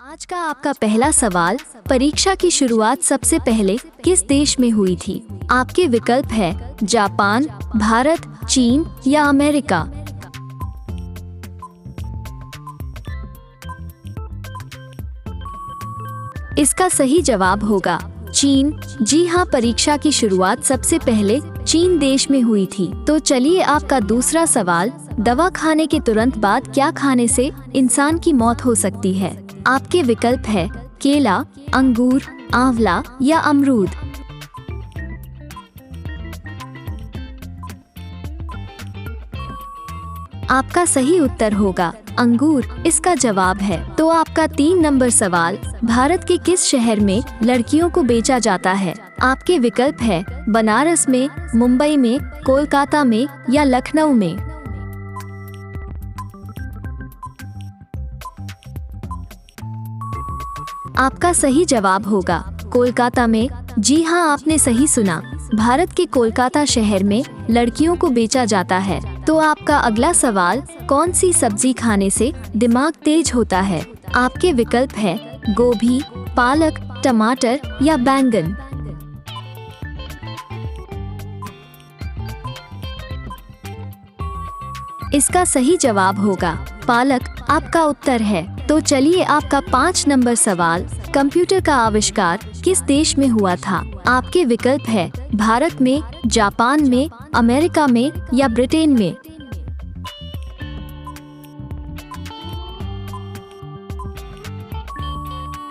आज का आपका पहला सवाल, परीक्षा की शुरुआत सबसे पहले किस देश में हुई थी? आपके विकल्प है जापान, भारत, चीन या अमेरिका। इसका सही जवाब होगा चीन। जी हाँ, परीक्षा की शुरुआत सबसे पहले चीन देश में हुई थी। तो चलिए आपका दूसरा सवाल, दवा खाने के तुरंत बाद क्या खाने से इंसान की मौत हो सकती है? आपके विकल्प है केला, अंगूर, आंवला या अमरूद। आपका सही उत्तर होगा अंगूर, इसका जवाब है। तो आपका 3 नंबर सवाल, भारत के किस शहर में लड़कियों को बेचा जाता है? आपके विकल्प है बनारस में, मुंबई में, कोलकाता में या लखनऊ में। आपका सही जवाब होगा कोलकाता में। जी हाँ, आपने सही सुना, भारत के कोलकाता शहर में लड़कियों को बेचा जाता है। तो आपका अगला सवाल, कौन सी सब्जी खाने से दिमाग तेज होता है? आपके विकल्प है गोभी, पालक, टमाटर या बैंगन। इसका सही जवाब होगा पालक, आपका उत्तर है। तो चलिए आपका 5 नंबर सवाल, कंप्यूटर का आविष्कार किस देश में हुआ था? आपके विकल्प है भारत में, जापान में, अमेरिका में या ब्रिटेन में।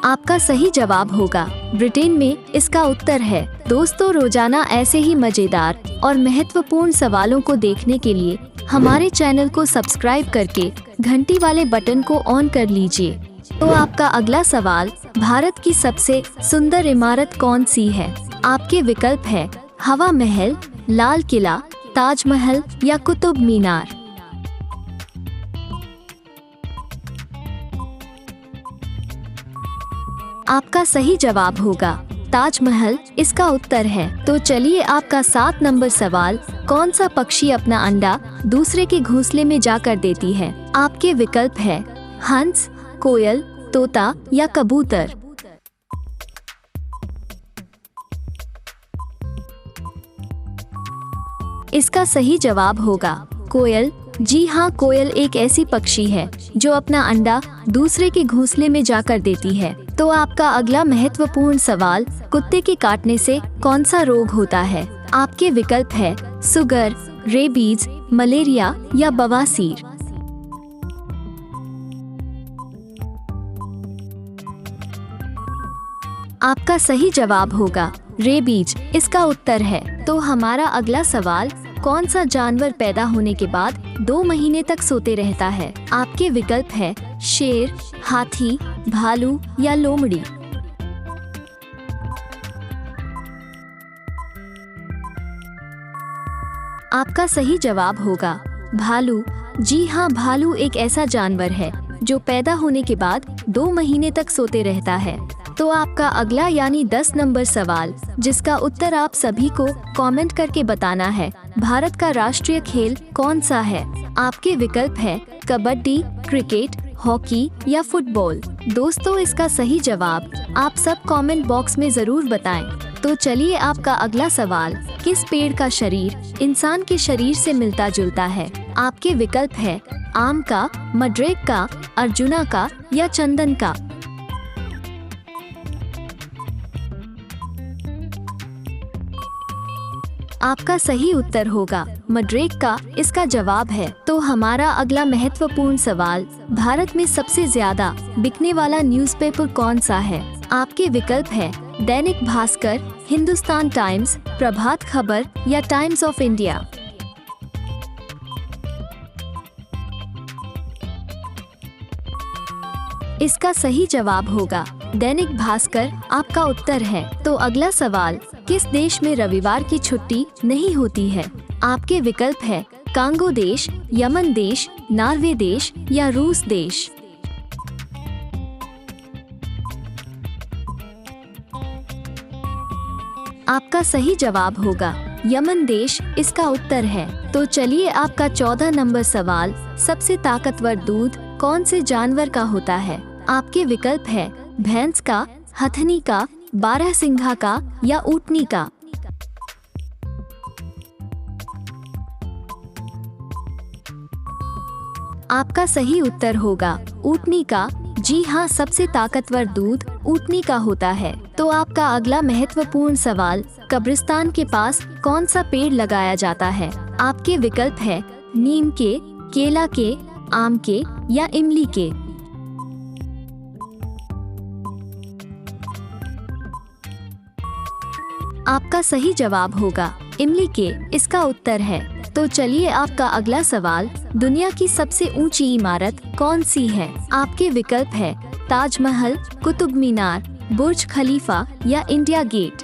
आपका सही जवाब होगा ब्रिटेन में, इसका उत्तर है। दोस्तों, रोजाना ऐसे ही मजेदार और महत्वपूर्ण सवालों को देखने के लिए हमारे चैनल को सब्सक्राइब करके घंटी वाले बटन को ऑन कर लीजिए। तो आपका अगला सवाल, भारत की सबसे सुंदर इमारत कौन सी है? आपके विकल्प है हवा महल, लाल किला, ताजमहल या कुतुब मीनार। आपका सही जवाब होगा ताजमहल, इसका उत्तर है। तो चलिए आपका 7 नंबर सवाल, कौन सा पक्षी अपना अंडा दूसरे के घोंसले में जाकर देती है? आपके विकल्प है हंस, कोयल, तोता या कबूतर। इसका सही जवाब होगा कोयल। जी हाँ, कोयल एक ऐसी पक्षी है जो अपना अंडा दूसरे के घोंसले में जाकर देती है। तो आपका अगला महत्वपूर्ण सवाल, कुत्ते के काटने से कौन सा रोग होता है? आपके विकल्प है सुगर, रेबीज, मलेरिया या बवासीर। आपका सही जवाब होगा रेबीज, इसका उत्तर है। तो हमारा अगला सवाल, कौन सा जानवर पैदा होने के बाद 2 महीने तक सोते रहता है? आपके विकल्प है शेर, हाथी, भालू या लोमड़ी। आपका सही जवाब होगा भालू। जी हाँ, भालू एक ऐसा जानवर है जो पैदा होने के बाद 2 महीने तक सोते रहता है। तो आपका अगला यानी 10 नंबर सवाल, जिसका उत्तर आप सभी को कमेंट करके बताना है, भारत का राष्ट्रीय खेल कौन सा है? आपके विकल्प है कबड्डी, क्रिकेट, हॉकी या फुटबॉल। दोस्तों, इसका सही जवाब आप सब कमेंट बॉक्स में जरूर बताएं। तो चलिए आपका अगला सवाल, किस पेड़ का शरीर इंसान के शरीर से मिलता जुलता है? आपके विकल्प है आम का, मडरेक का, अर्जुना का या चंदन का। आपका सही उत्तर होगा मडरेक का, इसका जवाब है। तो हमारा अगला महत्वपूर्ण सवाल, भारत में सबसे ज्यादा बिकने वाला न्यूज़पेपर कौन सा है? आपके विकल्प है दैनिक भास्कर, हिंदुस्तान टाइम्स, प्रभात खबर या टाइम्स ऑफ इंडिया। इसका सही जवाब होगा दैनिक भास्कर, आपका उत्तर है। तो अगला सवाल, किस देश में रविवार की छुट्टी नहीं होती है? आपके विकल्प है कांगो देश, यमन देश, नॉर्वे देश या रूस देश। आपका सही जवाब होगा यमन देश, इसका उत्तर है। तो चलिए आपका 14 नंबर सवाल, सबसे ताकतवर दूध कौन से जानवर का होता है? आपके विकल्प है भैंस का, हथनी का, बारहसिंघा का या ऊँटनी का। आपका सही उत्तर होगा ऊँटनी का। जी हाँ, सबसे ताकतवर दूध ऊँटनी का होता है। तो आपका अगला महत्वपूर्ण सवाल, कब्रिस्तान के पास कौन सा पेड़ लगाया जाता है? आपके विकल्प है नीम के, केला के, आम के या इमली के। आपका सही जवाब होगा इमली के, इसका उत्तर है। तो चलिए आपका अगला सवाल, दुनिया की सबसे ऊंची इमारत कौन सी है? आपके विकल्प है ताजमहल, कुतुब मीनार, बुर्ज खलीफा या इंडिया गेट।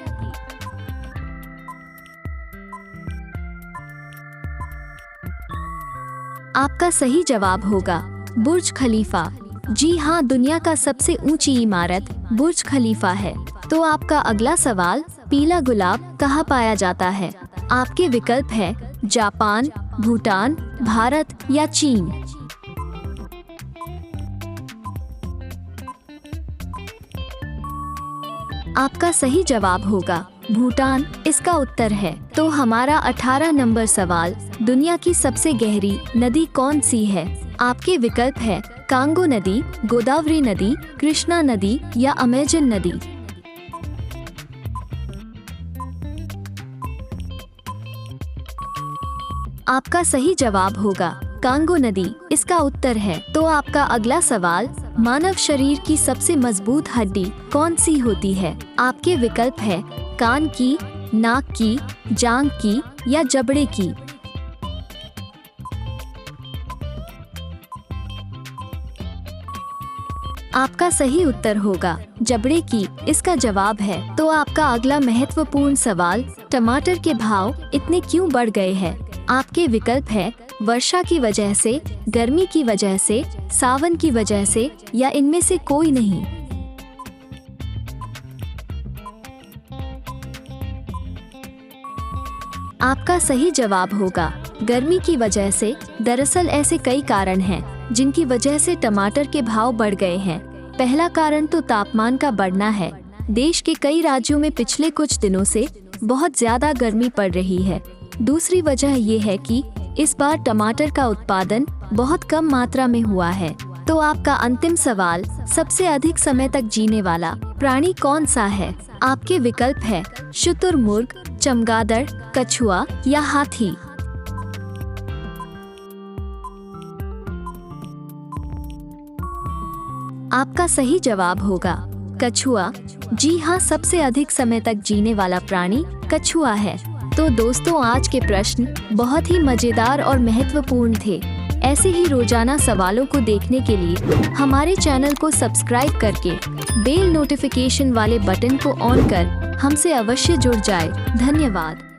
आपका सही जवाब होगा बुर्ज खलीफा। जी हाँ, दुनिया का सबसे ऊंची इमारत बुर्ज खलीफा है। तो आपका अगला सवाल, पीला गुलाब कहाँ पाया जाता है? आपके विकल्प है जापान, भूटान, भारत या चीन। आपका सही जवाब होगा भूटान, इसका उत्तर है। तो हमारा 18 नंबर सवाल, दुनिया की सबसे गहरी नदी कौन सी है? आपके विकल्प है कांगो नदी, गोदावरी नदी, कृष्णा नदी या अमेजन नदी। आपका सही जवाब होगा कांगो नदी, इसका उत्तर है। तो आपका अगला सवाल, मानव शरीर की सबसे मजबूत हड्डी कौन सी होती है? आपके विकल्प है कान की, नाक की, जांघ की या जबड़े की। आपका सही उत्तर होगा जबड़े की, इसका जवाब है। तो आपका अगला महत्वपूर्ण सवाल, टमाटर के भाव इतने क्यों बढ़ गए हैं? आपके विकल्प है वर्षा की वजह से, गर्मी की वजह से, सावन की वजह से या इनमें से कोई नहीं। आपका सही जवाब होगा गर्मी की वजह से। दरअसल ऐसे कई कारण हैं जिनकी वजह से टमाटर के भाव बढ़ गए हैं। पहला कारण तो तापमान का बढ़ना है। देश के कई राज्यों में पिछले कुछ दिनों से बहुत ज्यादा गर्मी पड़ रही है। दूसरी वजह ये है कि इस बार टमाटर का उत्पादन बहुत कम मात्रा में हुआ है। तो आपका अंतिम सवाल, सबसे अधिक समय तक जीने वाला प्राणी कौन सा है? आपके विकल्प है शुतुरमुर्ग, चमगादड़, कछुआ या हाथी। आपका सही जवाब होगा कछुआ। जी हाँ, सबसे अधिक समय तक जीने वाला प्राणी कछुआ है। तो दोस्तों, आज के प्रश्न बहुत ही मजेदार और महत्वपूर्ण थे। ऐसे ही रोजाना सवालों को देखने के लिए हमारे चैनल को सब्सक्राइब करके बेल नोटिफिकेशन वाले बटन को ऑन कर हमसे अवश्य जुड़ जाए। धन्यवाद।